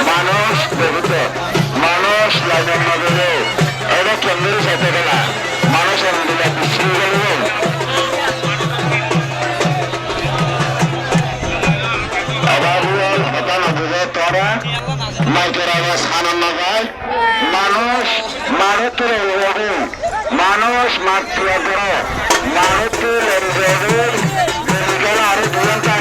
মানুষ বহুত মানুষ লাইনের নজরে এটা কেন্দ্রের সাথে গেলা মানুষ আমাদের বিশৃঙ্খল তোরা মাইকের আওয়াজ খানার লাগায় মানুষ মারুতের মানুষ মারতে মানুষের আরো দুজন